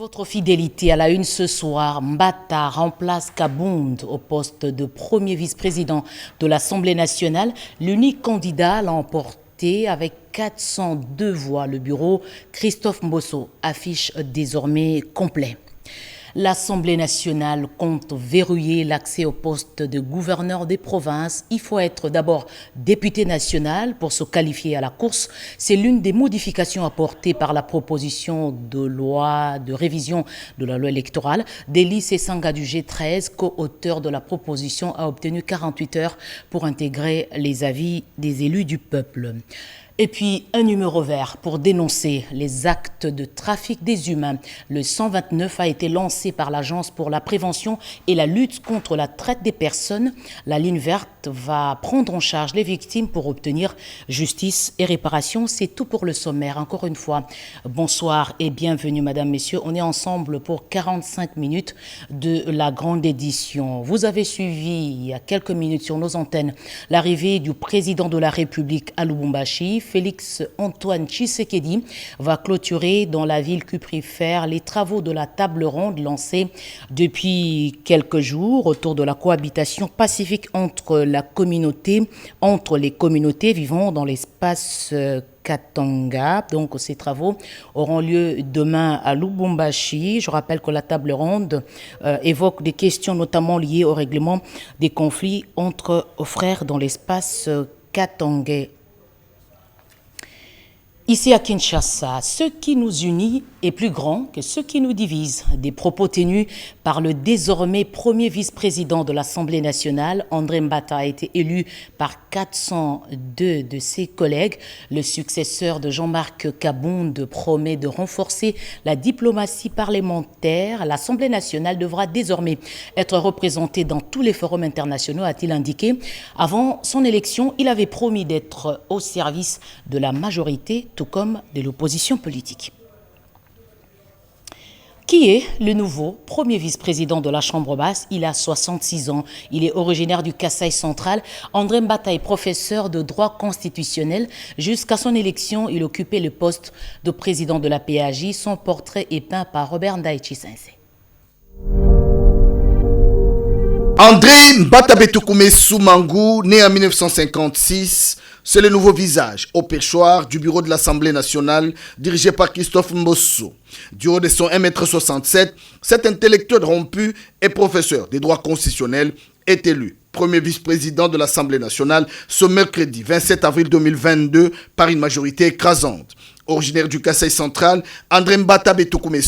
votre fidélité à la une ce soir, Mbata remplace Kabound au poste de premier vice-président de l'Assemblée nationale. L'unique candidat l'a emporté avec 402 voix. Le bureau Christophe Mbosso affiche désormais complet. L'Assemblée nationale compte verrouiller l'accès au poste de gouverneur des provinces. Il faut être d'abord député national pour se qualifier à la course. C'est l'une des modifications apportées par la proposition de loi de révision de la loi électorale. Deli Sessanga du G13, co-auteur de la proposition, a obtenu 48 heures pour intégrer les avis des élus du peuple. Et puis, un numéro vert pour dénoncer les actes de trafic des humains. Le 129 a été lancé par l'Agence pour la prévention et la lutte contre la traite des personnes. La ligne verte va prendre en charge les victimes pour obtenir justice et réparation. C'est tout pour le sommaire. Encore une fois, bonsoir et bienvenue, mesdames, messieurs. On est ensemble pour 45 minutes de la grande édition. Vous avez suivi il y a quelques minutes sur nos antennes l'arrivée du président de la République à Lubumbashi. Félix Antoine Tshisekedi va clôturer dans la ville cuprifère les travaux de la table ronde lancée depuis quelques jours autour de la cohabitation pacifique entre les communautés vivant dans l'espace Katanga. Donc, ces travaux auront lieu demain à Lubumbashi. Je rappelle que la table ronde évoque des questions notamment liées au règlement des conflits entre frères dans l'espace katangais. Ici à Kinshasa, ce qui nous unit est plus grand que ce qui nous divise. Des propos tenus par le désormais premier vice-président de l'Assemblée nationale, André Mbata, a été élu par 402 de ses collègues. Le successeur de Jean-Marc Kabound promet de renforcer la diplomatie parlementaire. L'Assemblée nationale devra désormais être représentée dans tous les forums internationaux, a-t-il indiqué. Avant son élection, il avait promis d'être au service de la majorité, tout comme de l'opposition politique. Qui est le nouveau premier vice-président de la Chambre basse? Il a 66 ans. Il est originaire du Kasaï central. André Mbata est professeur de droit constitutionnel. Jusqu'à son élection, il occupait le poste de président de la PAJ. Son portrait est peint par Robert Ndaichi Sensei. André Mbata Betoukoumé Mangou, né en 1956, c'est le nouveau visage au perchoir du bureau de l'Assemblée nationale dirigé par Christophe Mbosso. Du haut de son 1,67 m, cet intellectuel rompu et professeur des droits constitutionnels est élu premier vice-président de l'Assemblée nationale ce mercredi 27 avril 2022 par une majorité écrasante. Originaire du Kasaï central, André Mbata Betoukoumé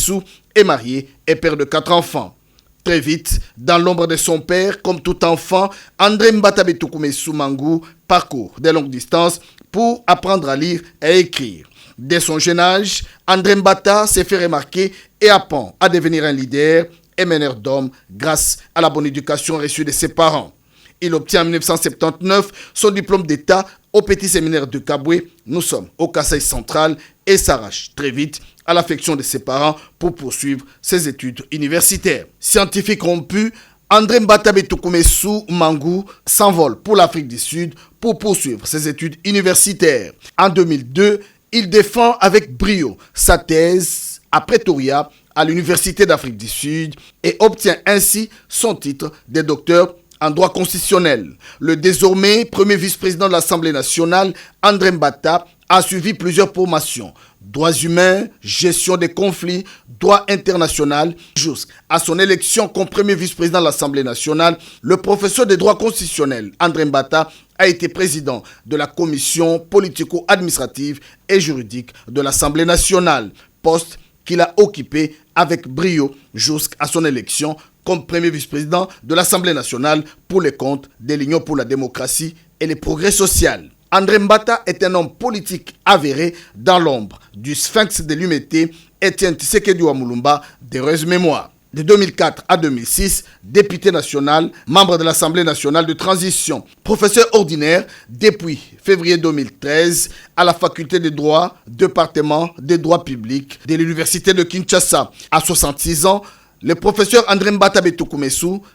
est marié et père de 4 enfants. Très vite, dans l'ombre de son père, comme tout enfant, André Mbata Betoukoumé Mangou parcourt des longues distances pour apprendre à lire et écrire. Dès son jeune âge, André Mbata s'est fait remarquer et apprend à devenir un leader et meneur d'hommes grâce à la bonne éducation reçue de ses parents. Il obtient en 1979 son diplôme d'État au petit séminaire de Kabwe. Nous sommes au Kasaï central et s'arrache très vite à l'affection de ses parents pour poursuivre ses études universitaires. Scientifique rompu, André Mbata Betoukoumé Mangou s'envole pour l'Afrique du Sud pour poursuivre ses études universitaires. En 2002, il défend avec brio sa thèse à Pretoria à l'Université d'Afrique du Sud et obtient ainsi son titre de docteur en droit constitutionnel. Le désormais premier vice-président de l'Assemblée nationale, André Mbata, a suivi plusieurs formations. Droits humains, gestion des conflits, droit international. Jusqu'à son élection comme premier vice-président de l'Assemblée nationale, le professeur de droit constitutionnel, André Mbata, a été président de la commission politico-administrative et juridique de l'Assemblée nationale, poste qu'il a occupé avec brio jusqu'à son élection comme premier vice-président de l'Assemblée nationale pour les comptes de l'Union pour la démocratie et le progrès social. André Mbata est un homme politique avéré dans l'ombre du sphinx de l'humanité, Étienne Tshisekedi Wamulumba, d'heureuse mémoire. De 2004 à 2006, député national, membre de l'Assemblée nationale de transition, professeur ordinaire depuis février 2013 à la faculté de droit, département des droits publics de l'Université de Kinshasa. À 66 ans, le professeur André Mbata Betoukoumé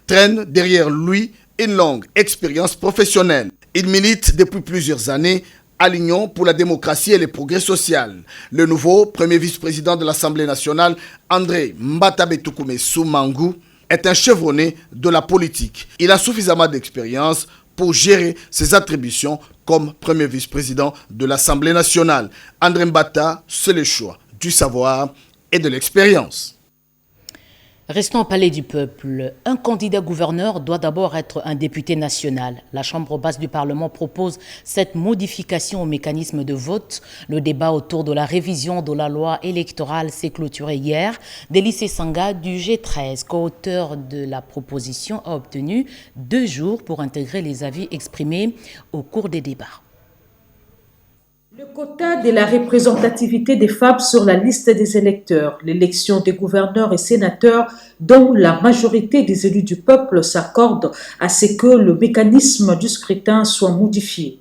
traîne derrière lui une longue expérience professionnelle. Il milite depuis plusieurs années à l'Union pour la démocratie et le progrès social. Le nouveau premier vice-président de l'Assemblée nationale, André Mbata Betoukoumé Soumangou, est un chevronné de la politique. Il a suffisamment d'expérience pour gérer ses attributions comme premier vice-président de l'Assemblée nationale. André Mbata, c'est le choix du savoir et de l'expérience. Restons au Palais du Peuple. Un candidat gouverneur doit d'abord être un député national. La Chambre basse du Parlement propose cette modification au mécanisme de vote. Le débat autour de la révision de la loi électorale s'est clôturé hier. Délice Sanga du G13, co-auteur de la proposition, a obtenu 2 jours pour intégrer les avis exprimés au cours des débats. Le quota de la représentativité des femmes sur la liste des électeurs, l'élection des gouverneurs et sénateurs dont la majorité des élus du peuple s'accordent à ce que le mécanisme du scrutin soit modifié.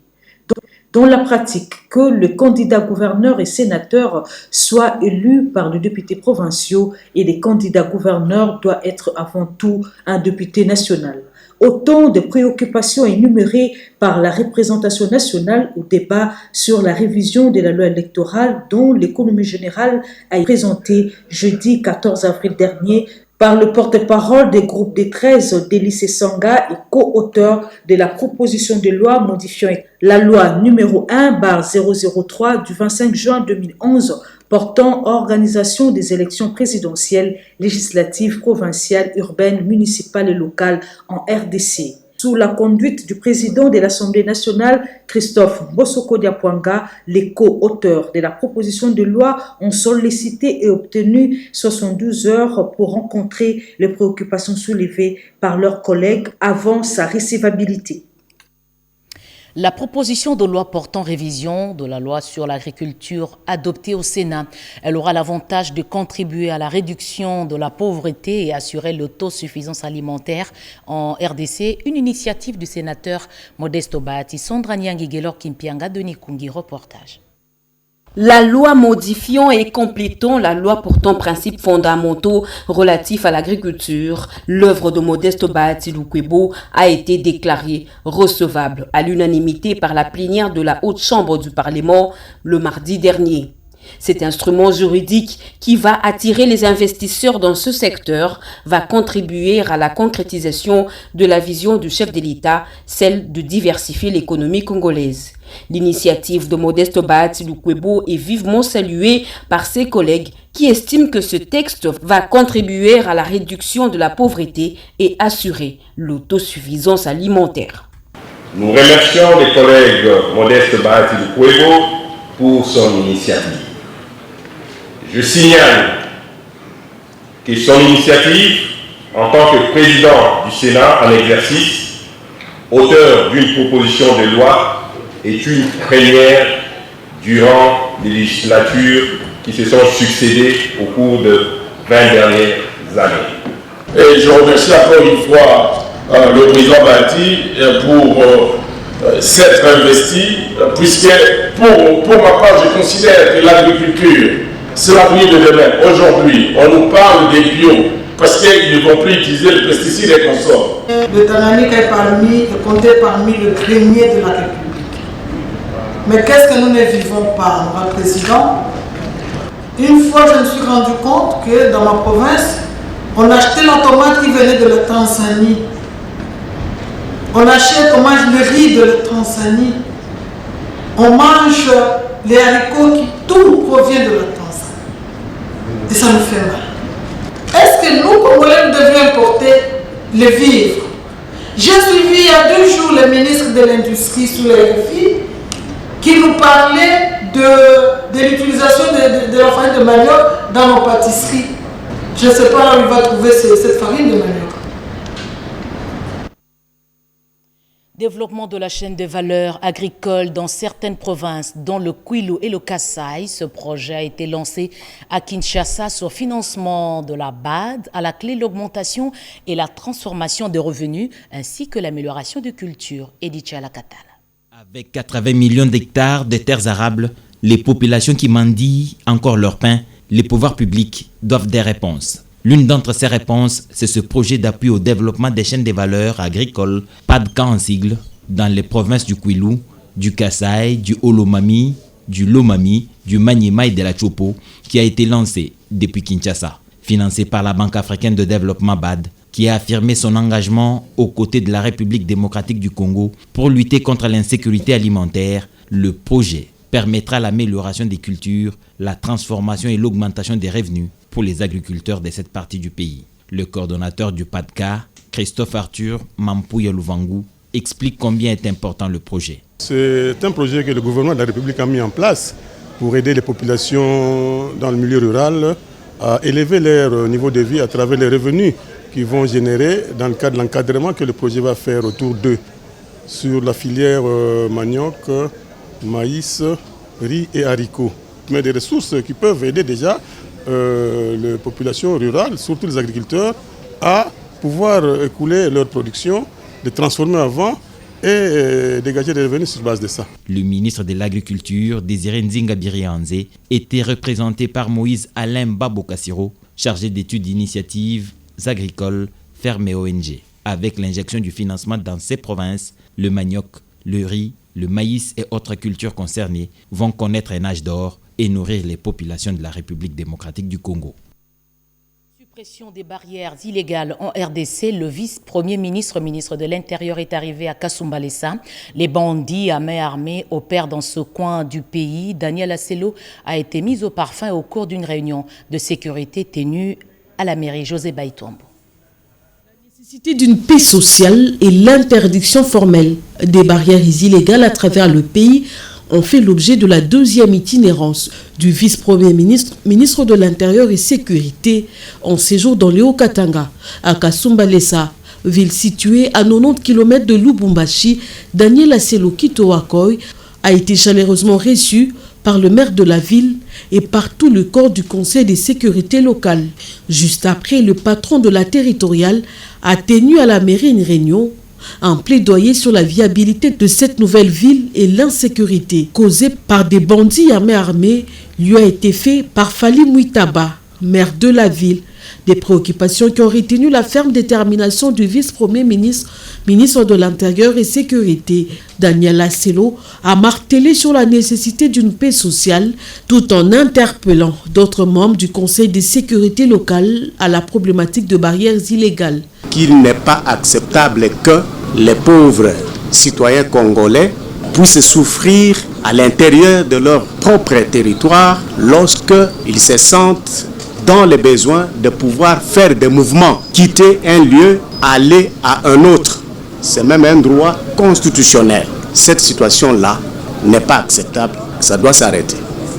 Dans la pratique, que le candidat gouverneur et sénateur soit élu par les députés provinciaux et les candidats gouverneurs doit être avant tout un député national. Autant de préoccupations énumérées par la représentation nationale au débat sur la révision de la loi électorale dont l'économie générale a été présentée jeudi 14 avril dernier par le porte-parole des groupes des 13 Délice Sanga et co-auteur de la proposition de loi modifiant la loi numéro 1/003 du 25 juin 2011 portant organisation des élections présidentielles, législatives, provinciales, urbaines, municipales et locales en RDC. Sous la conduite du président de l'Assemblée nationale, Christophe Mbosoko Diapwanga, les co-auteurs de la proposition de loi ont sollicité et obtenu 72 heures pour rencontrer les préoccupations soulevées par leurs collègues avant sa recevabilité. La proposition de loi portant révision de la loi sur l'agriculture adoptée au Sénat, elle aura l'avantage de contribuer à la réduction de la pauvreté et assurer l'autosuffisance alimentaire en RDC, une initiative du sénateur Modeste Bahati. Sondra Nyangi-Gelor Kimpianga, Denis Kungi, reportage. La loi modifiant et complétant la loi portant principes fondamentaux relatifs à l'agriculture, l'œuvre de Modeste Bahati Lukwebo a été déclarée recevable à l'unanimité par la plénière de la Haute Chambre du Parlement le mardi dernier. Cet instrument juridique qui va attirer les investisseurs dans ce secteur va contribuer à la concrétisation de la vision du chef de l'État, celle de diversifier l'économie congolaise. L'initiative de Modeste Bahati Lukwebo est vivement saluée par ses collègues qui estiment que ce texte va contribuer à la réduction de la pauvreté et assurer l'autosuffisance alimentaire. Nous remercions les collègues Modeste Bahati Lukwebo pour son initiative. Je signale que son initiative, en tant que président du Sénat en exercice, auteur d'une proposition de loi, est une première durant les législatures qui se sont succédées au cours de 20 dernières années. Et je remercie encore une fois le président Bahati pour s'être investi, puisque pour ma part, je considère que l'agriculture, c'est l'avenir de demain. Aujourd'hui, on nous parle des bio, parce qu'ils ne vont plus utiliser les pesticides et consorts. Le Tanganyika est compté parmi le grenier de la République. Mais qu'est-ce que nous ne vivons pas, notre président? Une fois, je me suis rendu compte que dans ma province, on achetait la tomate qui venait de la Tanzanie. On achète, on mange le riz de la Tanzanie. On mange les haricots qui tout provient de la Tanzanie. Et ça nous fait mal. Est-ce que nous, Congolais, nous devions importer les vivres? J'ai suivi il y a 2 jours le ministre de l'Industrie sous les RFI qui nous parlait de l'utilisation de la farine de manioc dans nos pâtisseries. Je ne sais pas là où il va trouver cette farine de manioc. Développement de la chaîne de valeur agricole dans certaines provinces, dont le Kwilu et le Kasaï. Ce projet a été lancé à Kinshasa sur financement de la BAD, à la clé l'augmentation et la transformation des revenus, ainsi que l'amélioration de culture. Edith Chalakatala. Avec 80 millions d'hectares de terres arables, les populations qui mendient encore leur pain, les pouvoirs publics doivent des réponses. L'une d'entre ces réponses, c'est ce projet d'appui au développement des chaînes de valeur agricoles, PADCA en sigle, dans les provinces du Kwilu, du Kasaï, du Olomami, du Lomami, du Maniema et de la Chopo, qui a été lancé depuis Kinshasa. Financé par la Banque africaine de développement BAD, qui a affirmé son engagement aux côtés de la République démocratique du Congo pour lutter contre l'insécurité alimentaire, le projet permettra l'amélioration des cultures, la transformation et l'augmentation des revenus pour les agriculteurs de cette partie du pays. Le coordonnateur du PADCA, Christophe Arthur Mampouya Louvangu, explique combien est important le projet. C'est un projet que le gouvernement de la République a mis en place pour aider les populations dans le milieu rural à élever leur niveau de vie à travers les revenus qu'ils vont générer dans le cadre de l'encadrement que le projet va faire autour d'eux sur la filière manioc, maïs, riz et haricots. Mais des ressources qui peuvent aider déjà les populations rurales, surtout les agriculteurs, à pouvoir écouler leur production, les transformer avant et dégager des revenus sur base de ça. Le ministre de l'Agriculture, Désiré Nzinga Birianze, était représenté par Moïse Alain Babokassiro, chargé d'études d'initiatives agricoles, fermes et ONG. Avec l'injection du financement dans ces provinces, le manioc, le riz, le maïs et autres cultures concernées vont connaître un âge d'or et nourrir les populations de la République démocratique du Congo. Suppression des barrières illégales en RDC, le vice-premier ministre de l'Intérieur est arrivé à Kasumbalesa. Les bandits à main armée opèrent dans ce coin du pays. Daniel Asselo a été mis au parfum au cours d'une réunion de sécurité tenue à la mairie. José Baïtombo. La nécessité d'une paix sociale et l'interdiction formelle des barrières illégales à travers le pays ont fait l'objet de la deuxième itinérance du vice-premier ministre de l'Intérieur et Sécurité en séjour dans le Haut-Katanga. À Kasumbalesa, ville située à 90 km de Lubumbashi, Daniel Asselo Kitoakoy a été chaleureusement reçu par le maire de la ville et par tout le corps du Conseil de sécurité locale. Juste après, le patron de la territoriale a tenu à la mairie une réunion, un plaidoyer sur la viabilité de cette nouvelle ville et l'insécurité causée par des bandits à main armée lui a été fait par Fali Mouitaba, maire de la ville. Des préoccupations qui ont retenu la ferme détermination du vice-premier ministre de l'Intérieur et Sécurité. Daniel Asselo a martelé sur la nécessité d'une paix sociale tout en interpellant d'autres membres du Conseil de sécurité locale à la problématique de barrières illégales. Qu'il n'est pas acceptable que les pauvres citoyens congolais puissent souffrir à l'intérieur de leur propre territoire lorsqu'ils se sentent dans le besoin de pouvoir faire des mouvements, quitter un lieu, aller à un autre. C'est même un droit constitutionnel. Cette situation-là n'est pas acceptable, ça doit s'arrêter.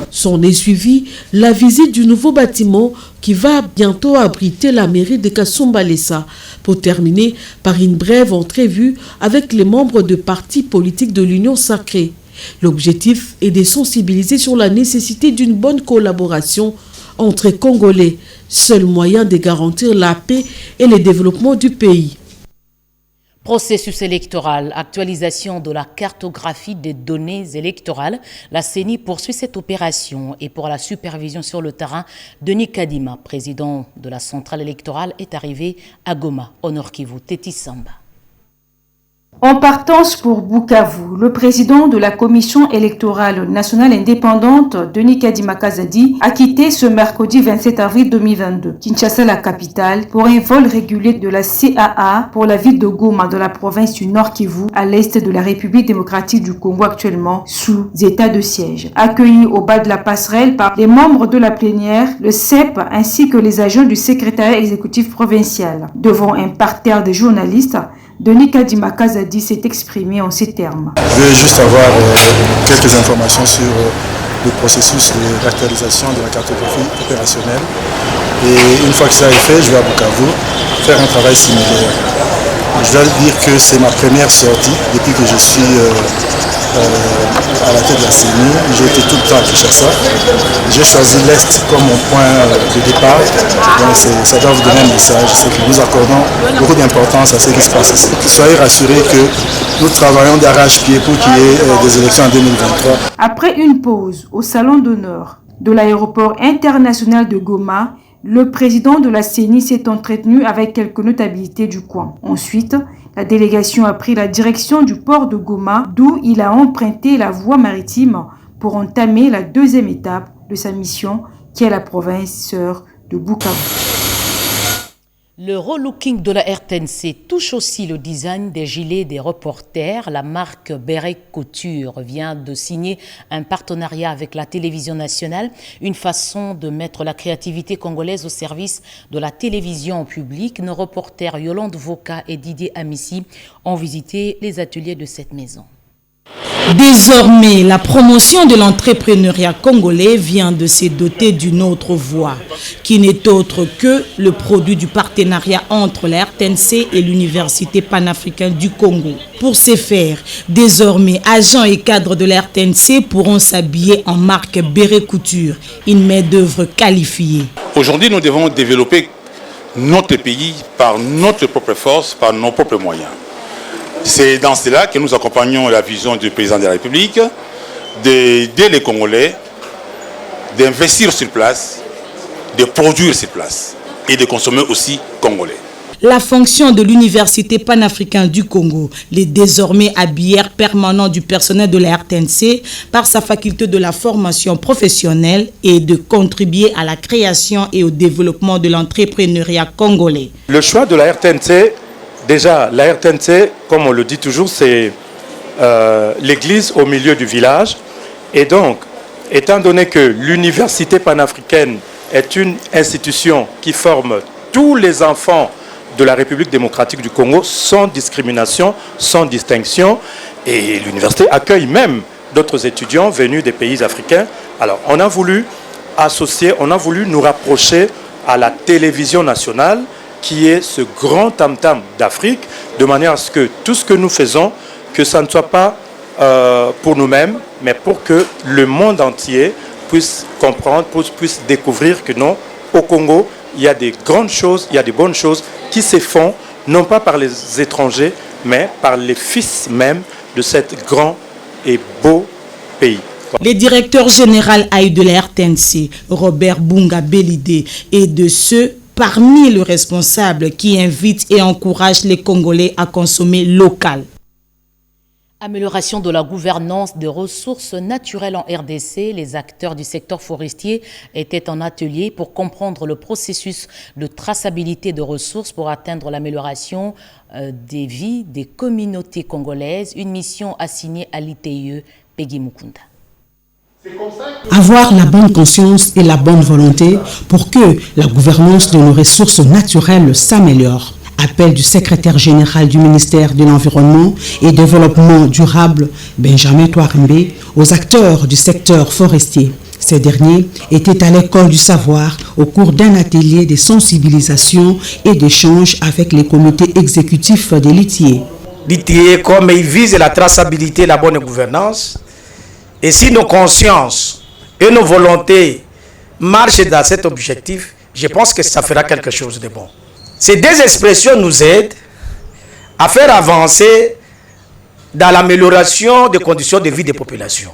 S'en est suivi la visite du nouveau bâtiment qui va bientôt abriter la mairie de Kasumbalesa, pour terminer par une brève entrevue avec les membres de partis politiques de l'Union sacrée. L'objectif est de sensibiliser sur la nécessité d'une bonne collaboration entre Congolais, seul moyen de garantir la paix et le développement du pays. Processus électoral, actualisation de la cartographie des données électorales. La CENI poursuit cette opération et pour la supervision sur le terrain, Denis Kadima, président de la centrale électorale, est arrivé à Goma, au Nord Kivu. Teti Samba. En partance pour Bukavu, le président de la Commission électorale nationale indépendante, Denis Kadima Kazadi, a quitté ce mercredi 27 avril 2022 Kinshasa, la capitale, pour un vol régulier de la CAA pour la ville de Goma, dans la province du Nord Kivu, à l'est de la République démocratique du Congo, actuellement sous état de siège. Accueilli au bas de la passerelle par les membres de la plénière, le CEP ainsi que les agents du secrétariat exécutif provincial. Devant un parterre de journalistes, Denis Kadima Kazadi s'est exprimé en ces termes. Je veux juste avoir quelques informations sur le processus de l'actualisation de la cartographie opérationnelle. Et une fois que ça est fait, je vais à Bukavu faire un travail similaire. Je dois dire que c'est ma première sortie depuis que je suis à la tête de la CENI. J'ai été tout le temps à Kinshasa. J'ai choisi l'Est comme mon point de départ. Donc ça doit vous donner un message. C'est que nous accordons beaucoup d'importance à ce qui se passe ici. Soyez rassurés que nous travaillons d'arrache-pied pour qu'il y ait des élections en 2023. Après une pause au salon d'honneur de l'aéroport international de Goma, Le président de la CENI s'est entretenu avec quelques notabilités du coin. Ensuite, la délégation a pris la direction du port de Goma, d'où il a emprunté la voie maritime pour entamer la deuxième étape de sa mission, qui est la province sœur de Bukavu. Le relooking de la RTNC touche aussi le design des gilets des reporters. La marque Bérec Couture vient de signer un partenariat avec la télévision nationale, une façon de mettre la créativité congolaise au service de la télévision publique. Nos reporters Yolande Voka et Didier Amissi ont visité les ateliers de cette maison. Désormais, la promotion de l'entrepreneuriat congolais vient de se doter d'une autre voie, qui n'est autre que le produit du partenariat entre la RTNC et l'Université panafricaine du Congo. Pour ce faire, désormais, agents et cadres de la RTNC pourront s'habiller en marque Bérec Couture, une main-d'œuvre qualifiée. Aujourd'hui, nous devons développer notre pays par notre propre force, par nos propres moyens. C'est dans cela que nous accompagnons la vision du président de la République d'aider les Congolais, d'investir sur place, de produire sur place et de consommer aussi congolais. La fonction de l'Université panafricaine du Congo, les désormais habilleurs permanents du personnel de la RTNC, par sa faculté de la formation professionnelle et de contribuer à la création et au développement de l'entrepreneuriat congolais. Le choix de la RTNC, déjà, la RTNC, comme on le dit toujours, c'est l'église au milieu du village. Et donc, étant donné que l'Université panafricaine est une institution qui forme tous les enfants de la République démocratique du Congo sans discrimination, sans distinction, et l'université accueille même d'autres étudiants venus des pays africains. Alors, on a voulu associer, on a voulu nous rapprocher à la télévision nationale, qui est ce grand tam-tam d'Afrique, de manière à ce que tout ce que nous faisons, que ça ne soit pas pour nous-mêmes, mais pour que le monde entier puisse comprendre, puisse découvrir que non, au Congo, il y a des grandes choses, il y a des bonnes choses qui se font, non pas par les étrangers, mais par les fils même de cet grand et beau pays. Le directeur général de la RTNC, Robert Bunga Belidé, est de ceux parmi les responsables qui invitent et encouragent les Congolais à consommer local. Amélioration de la gouvernance des ressources naturelles en RDC. Les acteurs du secteur forestier étaient en atelier pour comprendre le processus de traçabilité de ressources pour atteindre l'amélioration des vies des communautés congolaises. Une mission assignée à l'ITIE, Peggy Mukunda. Avoir la bonne conscience et la bonne volonté pour que la gouvernance de nos ressources naturelles s'améliore. Appel du secrétaire général du ministère de l'Environnement et Développement durable, Benjamin Touarembe, aux acteurs du secteur forestier. Ces derniers étaient à l'école du savoir au cours d'un atelier de sensibilisation et d'échange avec les comités exécutifs de l'ITIE. L'ITIE, comme il vise la traçabilité et la bonne gouvernance, et si nos consciences et nos volontés marchent dans cet objectif, je pense que ça fera quelque chose de bon. Ces deux expressions nous aident à faire avancer dans l'amélioration des conditions de vie des populations.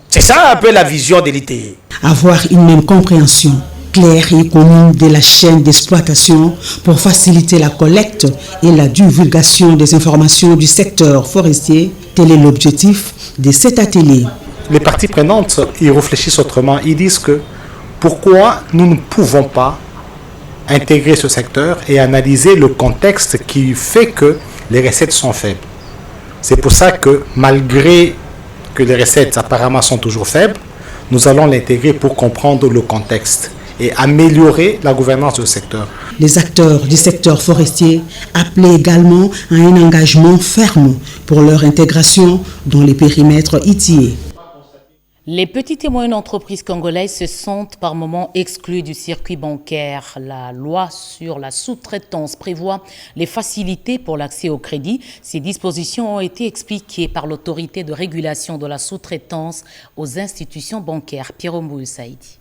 C'est ça un peu la vision de l'ITIE. Avoir une même compréhension claire et commune de la chaîne d'exploitation pour faciliter la collecte et la divulgation des informations du secteur forestier, tel est l'objectif de cet atelier. Les parties prenantes, ils réfléchissent autrement. Ils disent que pourquoi nous ne pouvons pas intégrer ce secteur et analyser le contexte qui fait que les recettes sont faibles. C'est pour ça que malgré que les recettes apparemment sont toujours faibles, nous allons l'intégrer pour comprendre le contexte et améliorer la gouvernance du secteur. Les acteurs du secteur forestier appelaient également à un engagement ferme pour leur intégration dans les périmètres ITIE. Les petites et moyennes entreprises congolaises se sentent par moments exclues du circuit bancaire. La loi sur la sous-traitance prévoit les facilités pour l'accès au crédit. Ces dispositions ont été expliquées par l'autorité de régulation de la sous-traitance aux institutions bancaires. Pierre Mbouy Saïdi.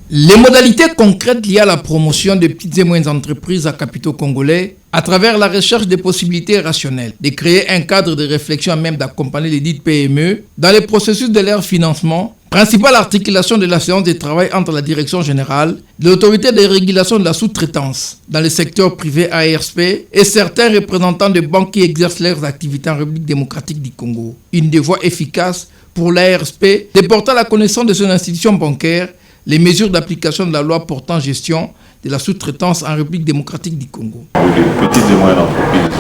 Les modalités concrètes liées à la promotion des petites et moyennes entreprises à capitaux congolais à travers la recherche des possibilités rationnelles, de créer un cadre de réflexion à même d'accompagner les dites PME dans les processus de leur financement, Principale articulation de la séance de travail entre la direction générale, l'autorité de régulation de la sous-traitance dans le secteur privé ARSP et certains représentants de banques qui exercent leurs activités en République démocratique du Congo. Une des voies efficaces pour l'ARSP de porter à la connaissance de son institution bancaire les mesures d'application de la loi portant gestion de la sous-traitance en République démocratique du Congo. Les petites et moyennes entreprises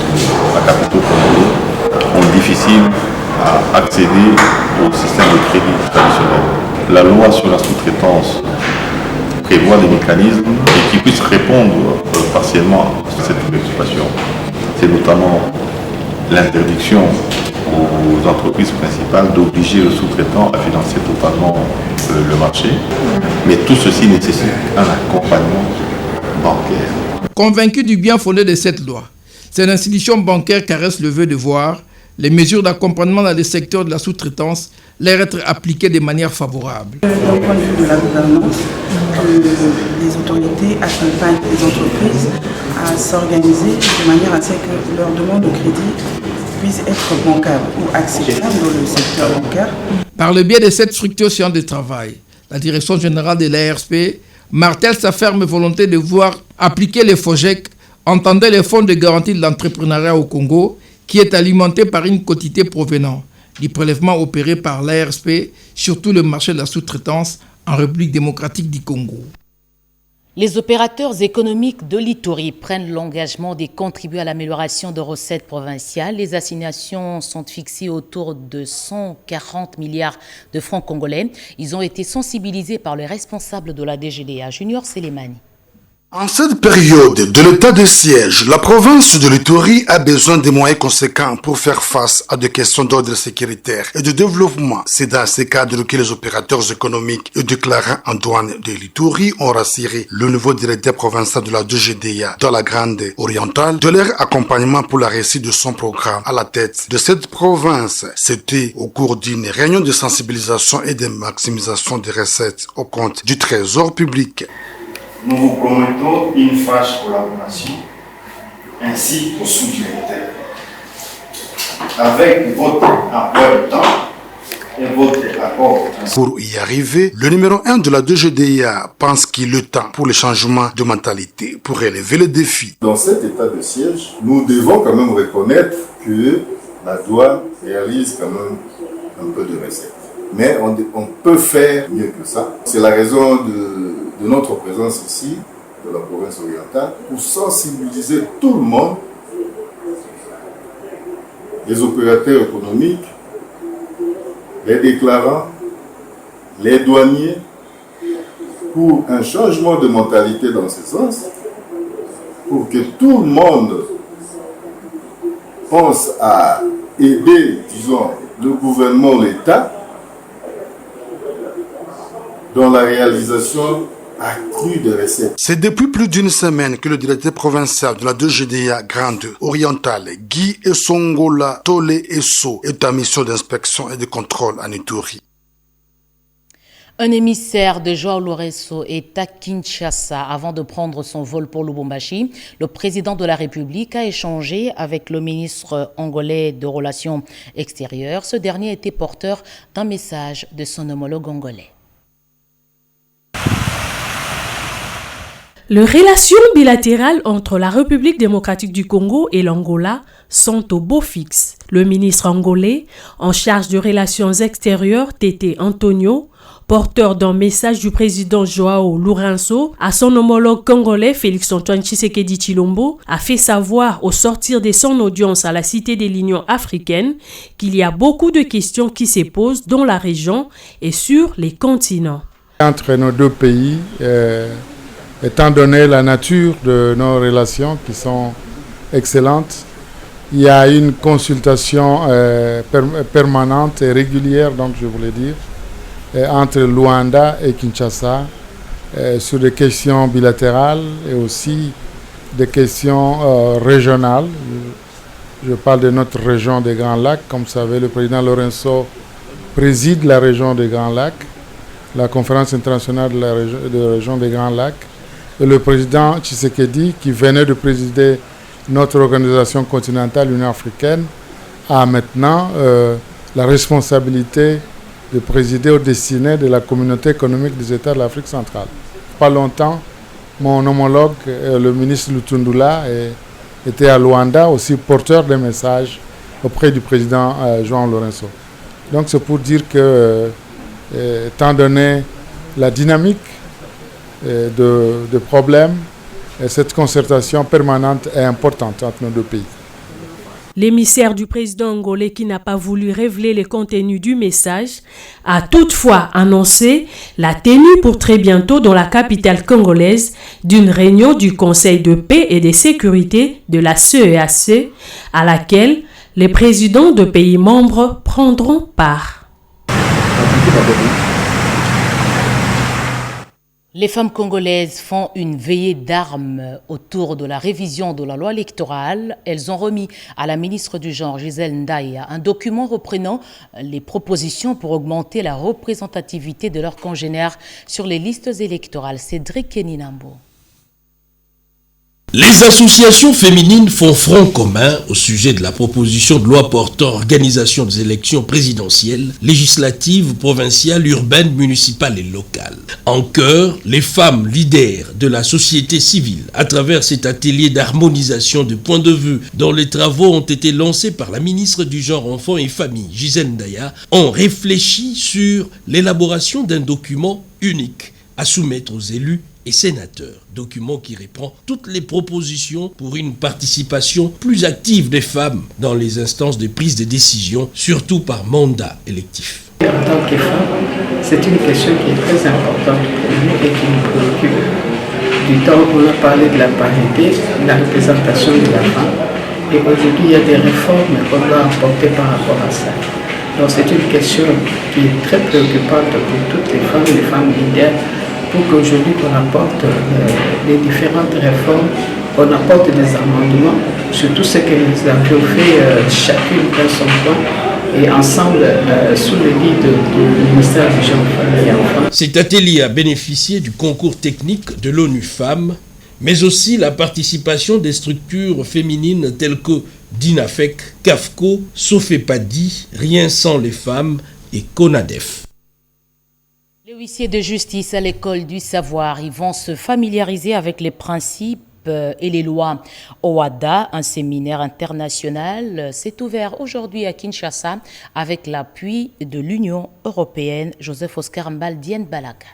à capitaux congolais ont difficile à accéder au système de crédit traditionnel. La loi sur la sous-traitance prévoit des mécanismes qui puissent répondre partiellement à cette préoccupation. C'est notamment l'interdiction aux entreprises principales d'obliger le sous-traitant à financer totalement le marché. Mais tout ceci nécessite un accompagnement bancaire. Convaincu du bien fondé de cette loi, cette institution bancaire caresse le vœu de voir les mesures d'accompagnement dans le secteur de la sous-traitance leur être appliquées de manière favorable. D'un point de vue de la gouvernance, que les autorités accompagnent les entreprises à s'organiser de manière à ce que leur demande de crédit puisse être bancable ou acceptable dans le secteur bancaire. Par le biais de cette structuration de travail, la direction générale de l'ARSP martèle sa ferme volonté de voir appliquer les FOGEC, entendez les fonds de garantie de l'entrepreneuriat au Congo, qui est alimenté par une quotité provenant du prélèvement opéré par l'ARSP sur tout le marché de la sous-traitance en République démocratique du Congo. Les opérateurs économiques de l'Ituri prennent l'engagement de contribuer à l'amélioration de recettes provinciales. Les assignations sont fixées autour de 140 milliards de francs congolais. Ils ont été sensibilisés par les responsables de la DGDA. Junior Selemani. En cette période de l'état de siège, la province de l'Ituri a besoin de moyens conséquents pour faire face à des questions d'ordre sécuritaire et de développement. C'est dans ce cadre que les opérateurs économiques et déclarants en douane de l'Ituri ont rassuré le nouveau directeur provincial de la DGDA dans la Grande Orientale de leur accompagnement pour la réussite de son programme à la tête de cette province. C'était au cours d'une réunion de sensibilisation et de maximisation des recettes au compte du trésor public. Nous vous promettons une franche collaboration ainsi qu'au sous-directeur. Avec votre emploi de temps et votre accord. Pour y arriver, le numéro 1 de la DGDA pense qu'il est temps pour le changement de mentalité, pour relever les défis. Dans cet état de siège, nous devons quand même reconnaître que la douane réalise quand même un peu de recettes. Mais on peut faire mieux que ça. C'est la raison de notre présence ici, de la province orientale, pour sensibiliser tout le monde, les opérateurs économiques, les déclarants, les douaniers, pour un changement de mentalité dans ce sens, pour que tout le monde pense à aider, disons, le gouvernement, l'État, dans la réalisation accrue de recettes. C'est depuis plus d'une semaine que le directeur provincial de la DGDA Grande Orientale, Guy Esongola Tole Esso, est en mission d'inspection et de contrôle en Ituri. Un émissaire de Joao Lourenço est à Kinshasa avant de prendre son vol pour Lubumbashi. Le président de la République a échangé avec le ministre angolais de Relations extérieures. Ce dernier était porteur d'un message de son homologue angolais. Les relations bilatérales entre la République démocratique du Congo et l'Angola sont au beau fixe. Le ministre angolais en charge de relations extérieures, Tété Antonio, porteur d'un message du président Joao Lourenço à son homologue congolais Félix-Antoine Tshisekedi Tshilombo, a fait savoir au sortir de son audience à la Cité de l'Union africaine qu'il y a beaucoup de questions qui se posent dans la région et sur les continents. Entre nos deux pays, étant donné la nature de nos relations qui sont excellentes, il y a une consultation permanente et régulière, donc je voulais dire, entre Luanda et Kinshasa sur des questions bilatérales et aussi des questions régionales. Je parle de notre région des Grands Lacs. Comme vous savez, le président Lourenço préside la région des Grands Lacs, la conférence internationale de la région des Grands Lacs. Et le président Tshisekedi, qui venait de présider notre organisation continentale, l'Union africaine, a maintenant la responsabilité de présider au destiné de la communauté économique des États de l'Afrique centrale. Pas longtemps, mon homologue, le ministre Lutundula, était à Luanda, aussi porteur des messages auprès du président João Lourenço. Donc c'est pour dire que, étant donné la dynamique de problèmes, cette concertation permanente est importante entre nos deux pays. L'émissaire du président angolais, qui n'a pas voulu révéler les contenus du message, a toutefois annoncé la tenue pour très bientôt dans la capitale congolaise d'une réunion du Conseil de paix et de sécurité de la CEAC à laquelle les présidents de pays membres prendront part. Les femmes congolaises font une veillée d'armes autour de la révision de la loi électorale. Elles ont remis à la ministre du Genre, Gisèle Ndaya, un document reprenant les propositions pour augmenter la représentativité de leurs congénères sur les listes électorales. Cédric Keninambo. Les associations féminines font front commun au sujet de la proposition de loi portant organisation des élections présidentielles, législatives, provinciales, urbaines, municipales et locales. En chœur, les femmes leaders de la société civile, à travers cet atelier d'harmonisation de points de vue dont les travaux ont été lancés par la ministre du Genre, Enfants et Familles, Gisèle Ndaya, ont réfléchi sur l'élaboration d'un document unique à soumettre aux élus et sénateurs, document qui reprend toutes les propositions pour une participation plus active des femmes dans les instances de prise de décision, surtout par mandat électif. En tant que femme, c'est une question qui est très importante pour nous et qui nous préoccupe. Du temps où on a parlé de la parité, de la représentation de la femme, et aujourd'hui il y a des réformes qu'on doit apporter par rapport à ça. Donc c'est une question qui est très préoccupante pour toutes les femmes leaders, pour qu'aujourd'hui qu'on apporte les différentes réformes, on apporte des amendements sur tout ce que nous avions fait chacune dans son coin et ensemble sous le guide du ministère du Genre, Famille et Enfants. Cet atelier a bénéficié du concours technique de l'ONU Femmes, mais aussi la participation des structures féminines telles que DINAFEC, CAFCO, Sofepadi, Rien sans les femmes et CONADEF. Les huissiers de justice à l'école du savoir, ils vont se familiariser avec les principes et les lois OHADA. Un séminaire international s'est ouvert aujourd'hui à Kinshasa avec l'appui de l'Union européenne. Joseph Oscar Mbaldien Balaka.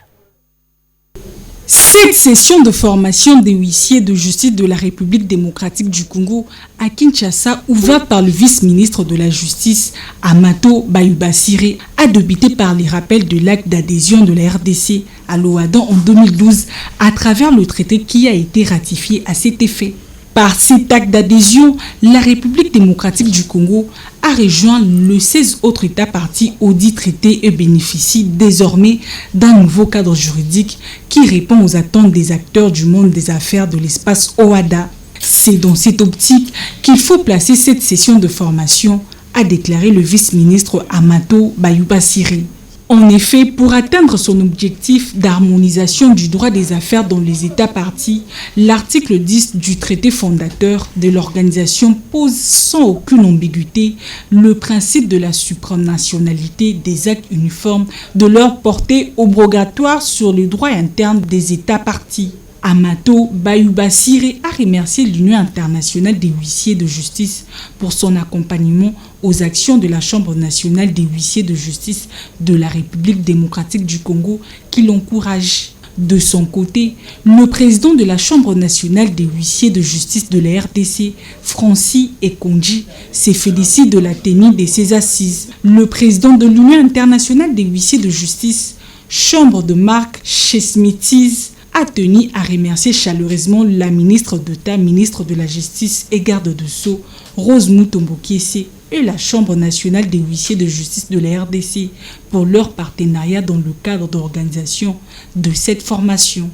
Cette session de formation des huissiers de justice de la République démocratique du Congo à Kinshasa, ouverte par le vice-ministre de la Justice, Amato Bayubasire, a débuté par les rappels de l'acte d'adhésion de la RDC à l'OHADA en 2012 à travers le traité qui a été ratifié à cet effet. Par cet acte d'adhésion, la République démocratique du Congo a rejoint le 16 autres États partis au dit traité et bénéficie désormais d'un nouveau cadre juridique qui répond aux attentes des acteurs du monde des affaires de l'espace OHADA. C'est dans cette optique qu'il faut placer cette session de formation, a déclaré le vice-ministre Amato Bayubasire. En effet, pour atteindre son objectif d'harmonisation du droit des affaires dans les États partis, l'article 10 du traité fondateur de l'organisation pose sans aucune ambiguïté le principe de la supranationalité des actes uniformes de leur portée abrogatoire sur les droits internes des États partis. Amato Bayubasire a remercié l'Union internationale des huissiers de justice pour son accompagnement aux actions de la Chambre nationale des huissiers de justice de la République démocratique du Congo qui l'encourage. De son côté, le président de la Chambre nationale des huissiers de justice de la RDC, Francis Ekonji, s'est félicité de la tenue de ces assises. Le président de l'Union internationale des huissiers de justice, Chambre de Marc Chesmitis, a tenu à remercier chaleureusement la ministre d'État, ministre de la Justice et garde de Sceaux, Rose Mutombo Kiese, et la Chambre nationale des huissiers de justice de la RDC pour leur partenariat dans le cadre d'organisation de cette formation.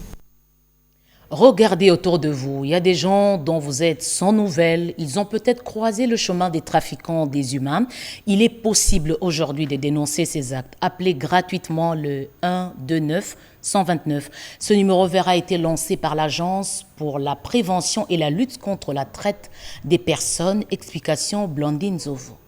Regardez autour de vous, il y a des gens dont vous êtes sans nouvelles, ils ont peut-être croisé le chemin des trafiquants des humains. Il est possible aujourd'hui de dénoncer ces actes. Appelez gratuitement le 129 129. Ce numéro vert a été lancé par l'Agence pour la prévention et la lutte contre la traite des personnes. Explication Blandine Zovo.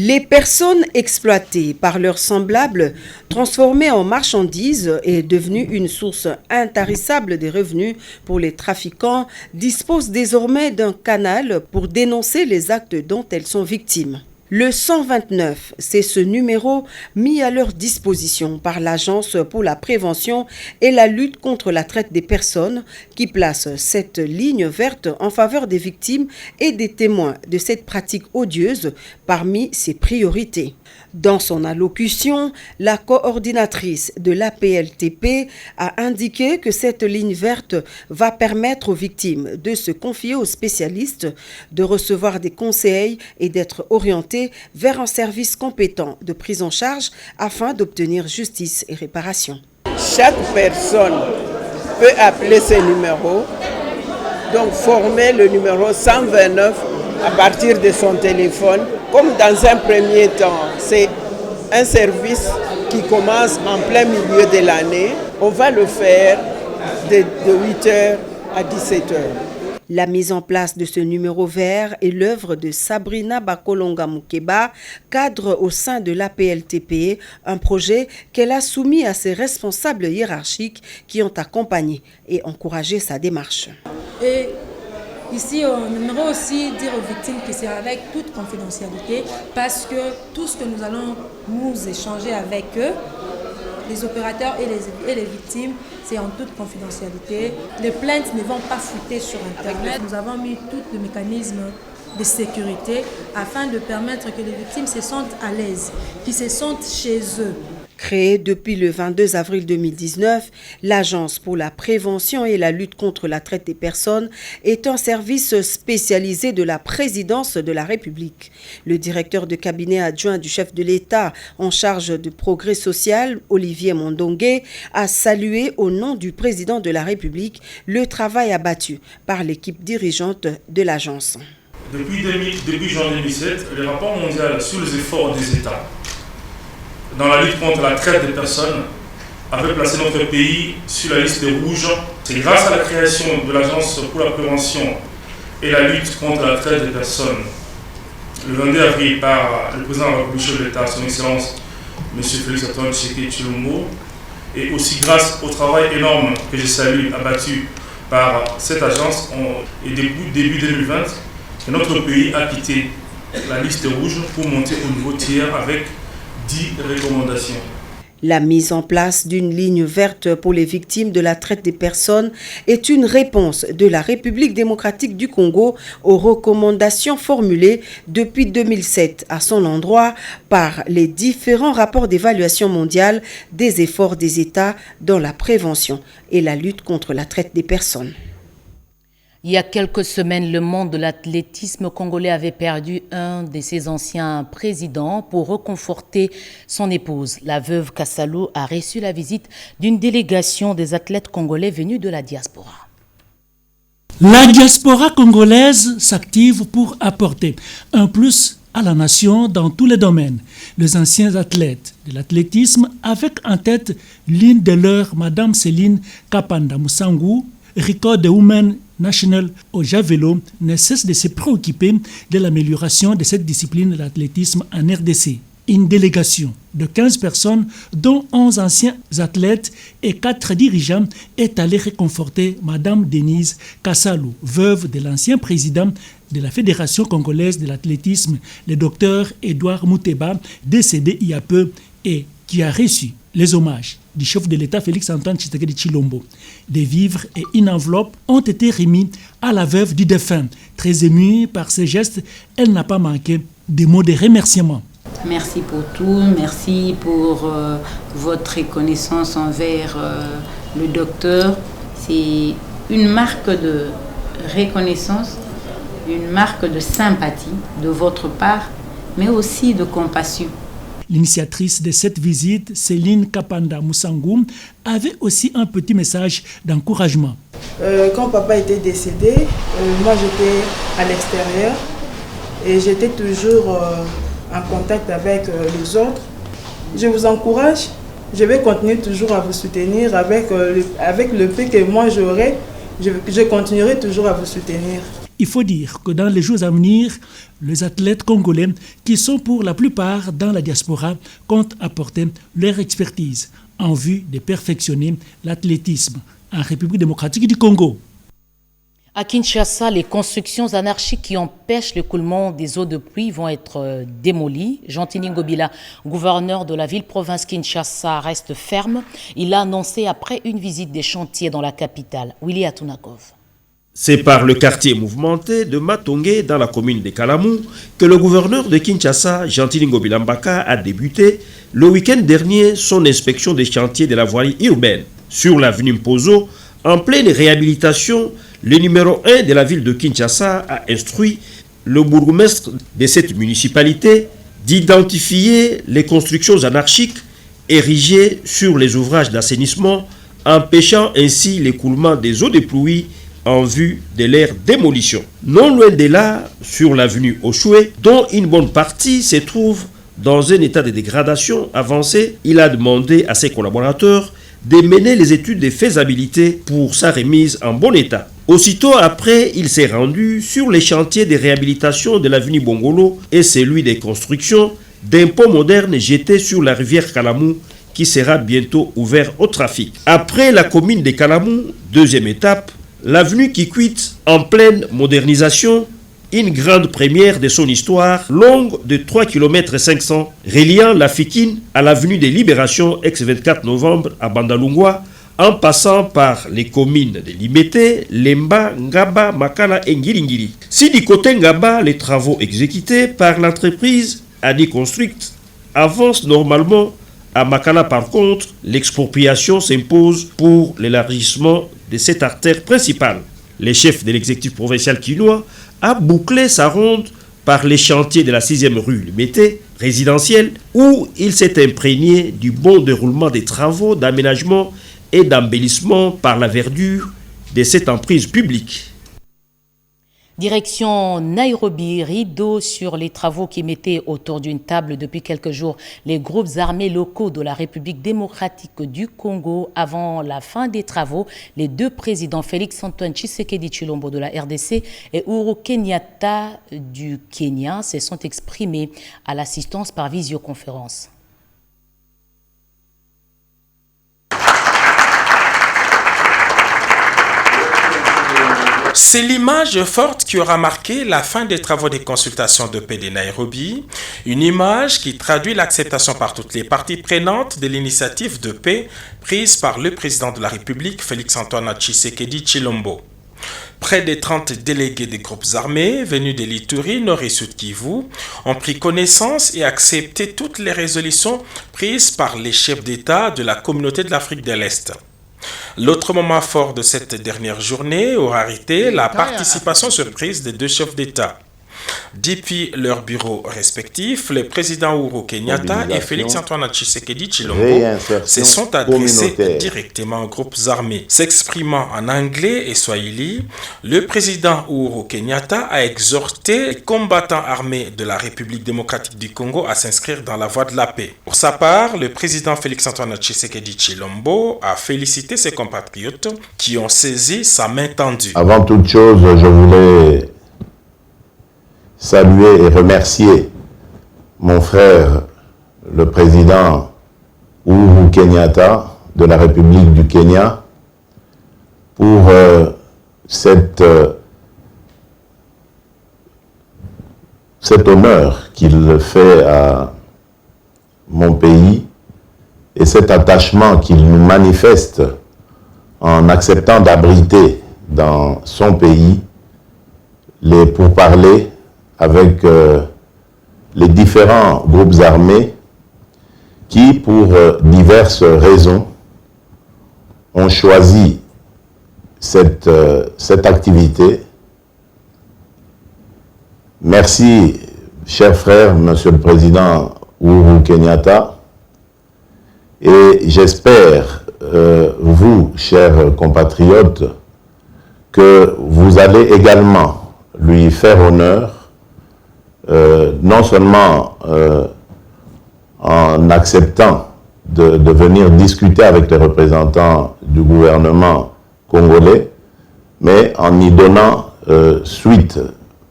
Les personnes exploitées par leurs semblables, transformées en marchandises et devenues une source intarissable de revenus pour les trafiquants, disposent désormais d'un canal pour dénoncer les actes dont elles sont victimes. Le 129, c'est ce numéro mis à leur disposition par l'Agence pour la prévention et la lutte contre la traite des personnes qui place cette ligne verte en faveur des victimes et des témoins de cette pratique odieuse parmi ses priorités. Dans son allocution, la coordinatrice de l'APLTP a indiqué que cette ligne verte va permettre aux victimes de se confier aux spécialistes, de recevoir des conseils et d'être orientées vers un service compétent de prise en charge afin d'obtenir justice et réparation. Chaque personne peut appeler ce numéro, donc former le numéro 129 à partir de son téléphone. Comme dans un premier temps, c'est un service qui commence en plein milieu de l'année. On va le faire de 8h à 17h. La mise en place de ce numéro vert est l'œuvre de Sabrina Bakolonga Mukeba, cadre au sein de l'APLTP, un projet qu'elle a soumis à ses responsables hiérarchiques qui ont accompagné et encouragé sa démarche. Et ici, on aimerait aussi dire aux victimes que c'est avec toute confidentialité parce que tout ce que nous allons nous échanger avec eux, les opérateurs et les victimes, c'est en toute confidentialité. Les plaintes ne vont pas fuiter sur Internet. Nous avons mis tous les mécanismes de sécurité afin de permettre que les victimes se sentent à l'aise, qu'ils se sentent chez eux. Créée depuis le 22 avril 2019, l'Agence pour la prévention et la lutte contre la traite des personnes est un service spécialisé de la présidence de la République. Le directeur de cabinet adjoint du chef de l'État en charge du progrès social, Olivier Mondongué, a salué au nom du président de la République le travail abattu par l'équipe dirigeante de l'agence. Depuis juin 2007, le rapport mondial sur les efforts des États dans la lutte contre la traite des personnes avait placé notre pays sur la liste rouge. C'est grâce à la création de l'Agence pour la prévention et la lutte contre la traite des personnes, le 22 avril par le président de la République de l'État, son Excellence M. Félix Antoine Tshisekedi Tshilombo, et aussi grâce au travail énorme que je salue abattu par cette agence et depuis début 2020, que notre pays a quitté la liste rouge pour monter au niveau tiers avec 10 recommandations. La mise en place d'une ligne verte pour les victimes de la traite des personnes est une réponse de la République démocratique du Congo aux recommandations formulées depuis 2007 à son endroit par les différents rapports d'évaluation mondiale des efforts des États dans la prévention et la lutte contre la traite des personnes. Il y a quelques semaines, le monde de l'athlétisme congolais avait perdu un de ses anciens présidents pour reconforter son épouse. La veuve Kassalou a reçu la visite d'une délégation des athlètes congolais venus de la diaspora. La diaspora congolaise s'active pour apporter un plus à la nation dans tous les domaines. Les anciens athlètes de l'athlétisme, avec en tête l'une de leurs, Madame Céline Kapanda Mousangou, record de Women National au javelot, ne cesse de se préoccuper de l'amélioration de cette discipline de l'athlétisme en RDC. Une délégation de 15 personnes, dont 11 anciens athlètes et 4 dirigeants, est allée réconforter Madame Denise Kassalou, veuve de l'ancien président de la Fédération congolaise de l'athlétisme, le docteur Edouard Mouteba, décédé il y a peu et qui a reçu les hommages du chef de l'État Félix Antoine Tshisekedi Tshilombo. Des vivres et une enveloppe ont été remis à la veuve du défunt. Très émue par ces gestes, elle n'a pas manqué des mots de remerciement. Merci pour tout, merci pour votre reconnaissance envers le docteur. C'est une marque de reconnaissance, une marque de sympathie de votre part, mais aussi de compassion. L'initiatrice de cette visite, Céline Kapanda Mousangou, avait aussi un petit message d'encouragement. Quand papa était décédé, moi j'étais à l'extérieur et j'étais toujours en contact avec les autres. Je vous encourage, je vais continuer toujours à vous soutenir avec le peu que moi j'aurai, je continuerai toujours à vous soutenir. Il faut dire que dans les jours à venir, les athlètes congolais qui sont pour la plupart dans la diaspora comptent apporter leur expertise en vue de perfectionner l'athlétisme en République démocratique du Congo. À Kinshasa, les constructions anarchiques qui empêchent l'écoulement des eaux de pluie vont être démolies. Jean-Tini Ngobila, gouverneur de la ville-province Kinshasa, reste ferme. Il l'a annoncé après une visite des chantiers dans la capitale. Willy Atunakov. C'est par le quartier mouvementé de Matongé, dans la commune de Kalamou, que le gouverneur de Kinshasa, Jean-Tini Ngobila Mbaka, a débuté le week-end dernier son inspection des chantiers de la voirie urbaine. Sur l'avenue Mpozo, en pleine réhabilitation, le numéro 1 de la ville de Kinshasa a instruit le bourgmestre de cette municipalité d'identifier les constructions anarchiques érigées sur les ouvrages d'assainissement, empêchant ainsi l'écoulement des eaux de pluie en vue de leur démolition. Non loin de là, sur l'avenue Oshoué, dont une bonne partie se trouve dans un état de dégradation avancé, il a demandé à ses collaborateurs de mener les études de faisabilité pour sa remise en bon état. Aussitôt après, il s'est rendu sur les chantiers de réhabilitation de l'avenue Bongolo et celui des constructions d'un pont moderne jeté sur la rivière Kalamou qui sera bientôt ouvert au trafic. Après la commune de Kalamou, deuxième étape, l'avenue Kikwit en pleine modernisation, une grande première de son histoire, longue de 3 km 500, reliant la Fikine à l'avenue des Libérations ex-24 novembre à Bandalungwa, en passant par les communes de Limete, Lemba, Ngaba, Makala et Ngiringiri. Si du côté Ngaba, les travaux exécutés par l'entreprise Adi Construct avancent normalement, à Makala par contre, l'expropriation s'impose pour l'élargissement de cette artère principale. Le chef de l'exécutif provincial quinois a bouclé sa ronde par les chantiers de la 6e rue Limete, résidentielle, où il s'est imprégné du bon déroulement des travaux d'aménagement et d'embellissement par la verdure de cette emprise publique. Direction Nairobi, rideau sur les travaux qui mettaient autour d'une table depuis quelques jours les groupes armés locaux de la République démocratique du Congo. Avant la fin des travaux, les deux présidents Félix-Antoine Tshisekedi Tshilombo de la RDC et Uhuru Kenyatta du Kenya se sont exprimés à l'assistance par visioconférence. C'est l'image forte qui aura marqué la fin des travaux de consultation de paix de Nairobi, une image qui traduit l'acceptation par toutes les parties prenantes de l'initiative de paix prise par le président de la République, Félix-Antoine Tshisekedi Tshilombo. Près de 30 délégués des groupes armés venus de l'Ituri, Nord et Sud Kivu ont pris connaissance et accepté toutes les résolutions prises par les chefs d'État de la communauté de l'Afrique de l'Est. L'autre moment fort de cette dernière journée aura été la participation surprise des deux chefs d'État. Depuis leurs bureaux respectifs, le président Uhuru Kenyatta et Félix-Antoine Tshisekedi Tshilombo se sont adressés directement aux groupes armés. S'exprimant en anglais et swahili, le président Uhuru Kenyatta a exhorté les combattants armés de la République démocratique du Congo à s'inscrire dans la voie de la paix. Pour sa part, le président Félix-Antoine Tshisekedi Tshilombo a félicité ses compatriotes qui ont saisi sa main tendue. Avant toute chose, je voulais saluer et remercier mon frère, le président Uhuru Kenyatta de la République du Kenya, pour cet honneur qu'il fait à mon pays et cet attachement qu'il nous manifeste en acceptant d'abriter dans son pays les pourparlers avec les différents groupes armés qui, pour diverses raisons, ont choisi cette activité. Merci, cher frère, Monsieur le Président Uhuru Kenyatta, et j'espère, vous, chers compatriotes, que vous allez également lui faire honneur, non seulement en acceptant de venir discuter avec les représentants du gouvernement congolais, mais en y donnant suite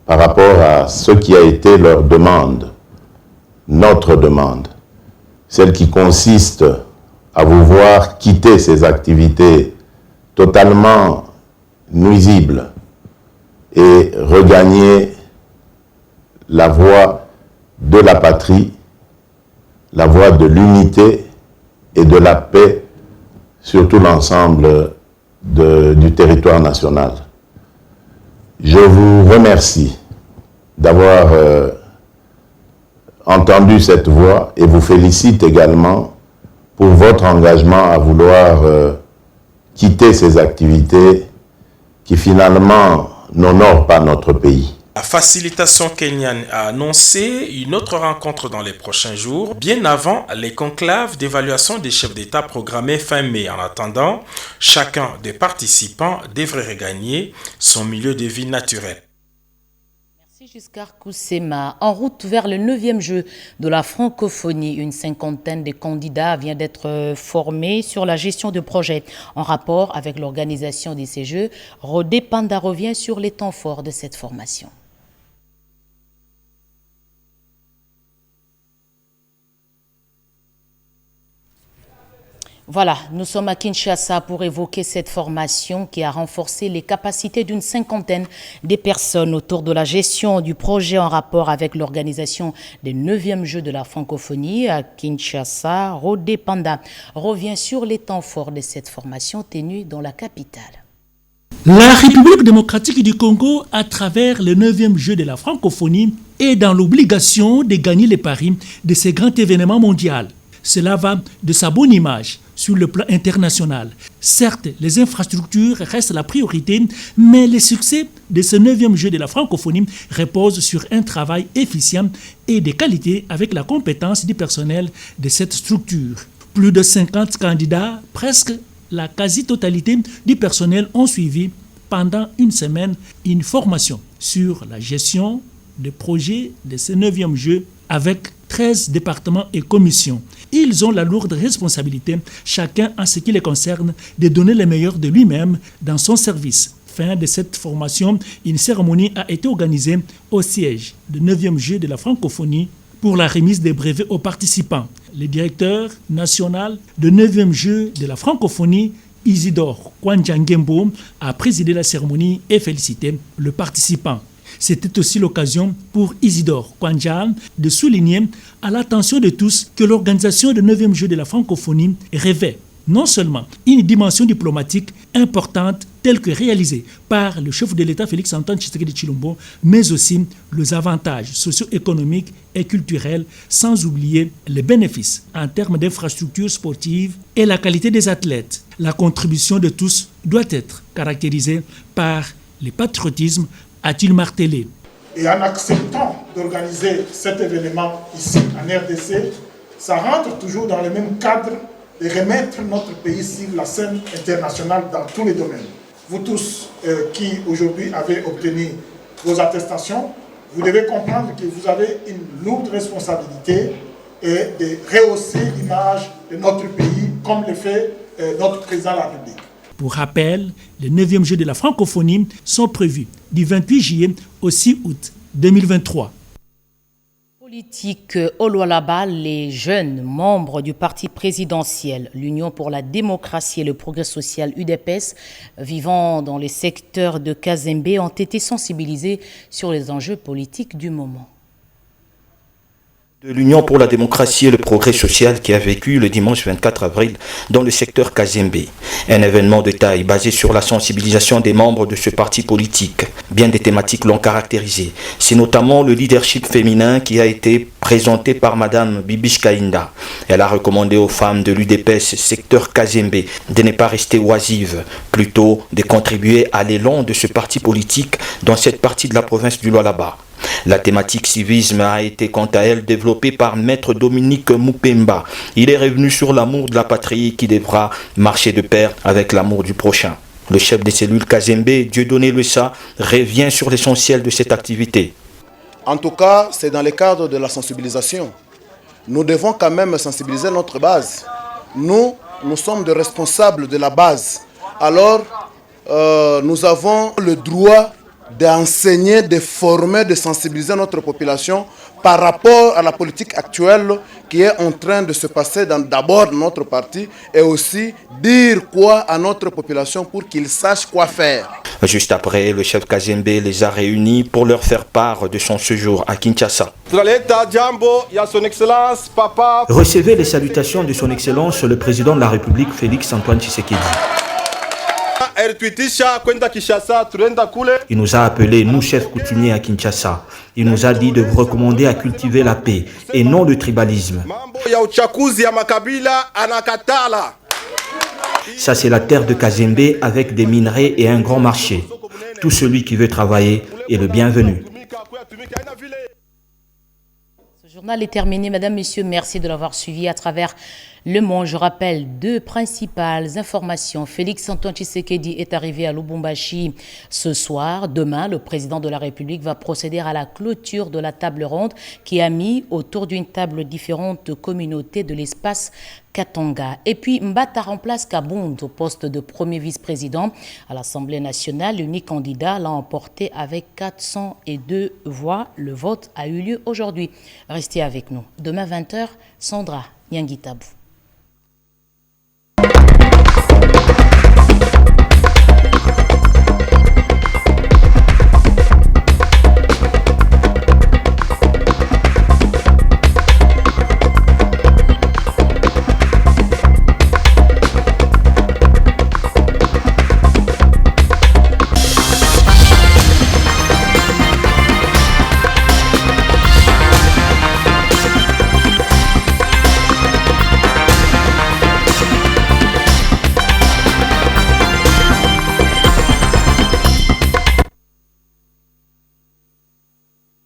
par rapport à ce qui a été leur demande, notre demande, celle qui consiste à vous voir quitter ces activités totalement nuisibles et regagner la voie de la patrie, la voie de l'unité et de la paix sur tout l'ensemble du territoire national. Je vous remercie d'avoir entendu cette voix et vous félicite également pour votre engagement à vouloir quitter ces activités qui finalement n'honorent pas notre pays. La facilitation kenyane a annoncé une autre rencontre dans les prochains jours, bien avant les conclaves d'évaluation des chefs d'État programmés fin mai. En attendant, chacun des participants devrait regagner son milieu de vie naturel. Merci Giscard Koussema. En route vers le 9e jeu de la francophonie, une cinquantaine de candidats vient d'être formés sur la gestion de projets en rapport avec l'organisation de ces jeux. Rodé Panda revient sur les temps forts de cette formation. Voilà, nous sommes à Kinshasa pour évoquer cette formation qui a renforcé les capacités d'une cinquantaine de personnes autour de la gestion du projet en rapport avec l'organisation des 9e Jeux de la francophonie à Kinshasa. Rodé Panda revient sur les temps forts de cette formation tenue dans la capitale. La République démocratique du Congo, à travers le 9e Jeu de la francophonie, est dans l'obligation de gagner les paris de ces grands événements mondiaux. Cela va de sa bonne image sur le plan international. Certes, les infrastructures restent la priorité, mais le succès de ce 9e jeu de la francophonie repose sur un travail efficient et de qualité avec la compétence du personnel de cette structure. Plus de 50 candidats, presque la quasi-totalité du personnel ont suivi pendant une semaine une formation sur la gestion des projets de ce 9e jeu avec 13 départements et commissions. Ils ont la lourde responsabilité, chacun en ce qui les concerne, de donner le meilleur de lui-même dans son service. Fin de cette formation, une cérémonie a été organisée au siège du 9e jeu de la francophonie pour la remise des brevets aux participants. Le directeur national du 9e jeu de la francophonie, Isidore Kwanjangembo, a présidé la cérémonie et félicité le participant. C'était aussi l'occasion pour Isidore Kwanjan de souligner à l'attention de tous que l'organisation du 9e jeu de la francophonie revêt non seulement une dimension diplomatique importante telle que réalisée par le chef de l'État Félix-Antoine Tshisekedi Tshilombo, mais aussi les avantages socio-économiques et culturels, sans oublier les bénéfices en termes d'infrastructures sportives et la qualité des athlètes. La contribution de tous doit être caractérisée par le patriotisme, a-t-il martelé. Et en acceptant d'organiser cet événement ici en RDC, ça rentre toujours dans le même cadre de remettre notre pays sur la scène internationale dans tous les domaines. Vous tous qui aujourd'hui avez obtenu vos attestations, vous devez comprendre que vous avez une lourde responsabilité et de rehausser l'image de notre pays comme le fait notre président de la République. Pour rappel, les 9e Jeux de la francophonie sont prévus du 28 juillet au 6 août 2023. Politique au Lualaba, les jeunes membres du parti présidentiel, l'Union pour la démocratie et le progrès social UDPS, vivant dans les secteurs de Kazembe, ont été sensibilisés sur les enjeux politiques du moment. De l'Union pour la démocratie et le progrès social qui a vécu le dimanche 24 avril dans le secteur Kazembe. Un événement de taille basé sur la sensibilisation des membres de ce parti politique. Bien des thématiques l'ont caractérisé. C'est notamment le leadership féminin qui a été présenté par Madame Bibish Kainda. Elle a recommandé aux femmes de l'UDPS secteur Kazembe de ne pas rester oisives, plutôt de contribuer à l'élan de ce parti politique dans cette partie de la province du Lualaba. La thématique civisme a été quant à elle développée par Maître Dominique Mupemba. Il est revenu sur l'amour de la patrie qui devra marcher de pair avec l'amour du prochain. Le chef des cellules Kazembe, Dieudonné Luessa, revient sur l'essentiel de cette activité. En tout cas, c'est dans le cadre de la sensibilisation. Nous devons quand même sensibiliser notre base. Nous sommes des responsables de la base. Alors, nous avons le droit d'enseigner, de former, de sensibiliser notre population par rapport à la politique actuelle qui est en train de se passer d'abord dans notre parti et aussi dire quoi à notre population pour qu'ils sachent quoi faire. Juste après, le chef Kazembe les a réunis pour leur faire part de son séjour à Kinshasa. Recevez les salutations de son Excellence le président de la République Félix Antoine Tshisekedi. Il nous a appelés, nous chefs coutumiers à Kinshasa. Il nous a dit de vous recommander à cultiver la paix et non le tribalisme. Ça, c'est la terre de Kazembe avec des minerais et un grand marché. Tout celui qui veut travailler est le bienvenu. Ce journal est terminé. Madame, Messieurs, merci de l'avoir suivi à travers Le Monde. Je rappelle deux principales informations. Félix Antoine Tshisekedi est arrivé à Lubumbashi ce soir. Demain, le président de la République va procéder à la clôture de la table ronde qui a mis autour d'une table différentes communautés de l'espace Katanga. Et puis, Mbata remplace Kabound au poste de premier vice-président à l'Assemblée nationale. L'unique candidat l'a emporté avec 402 voix. Le vote a eu lieu aujourd'hui. Restez avec nous. Demain 20h, Sandra Nyangitabou.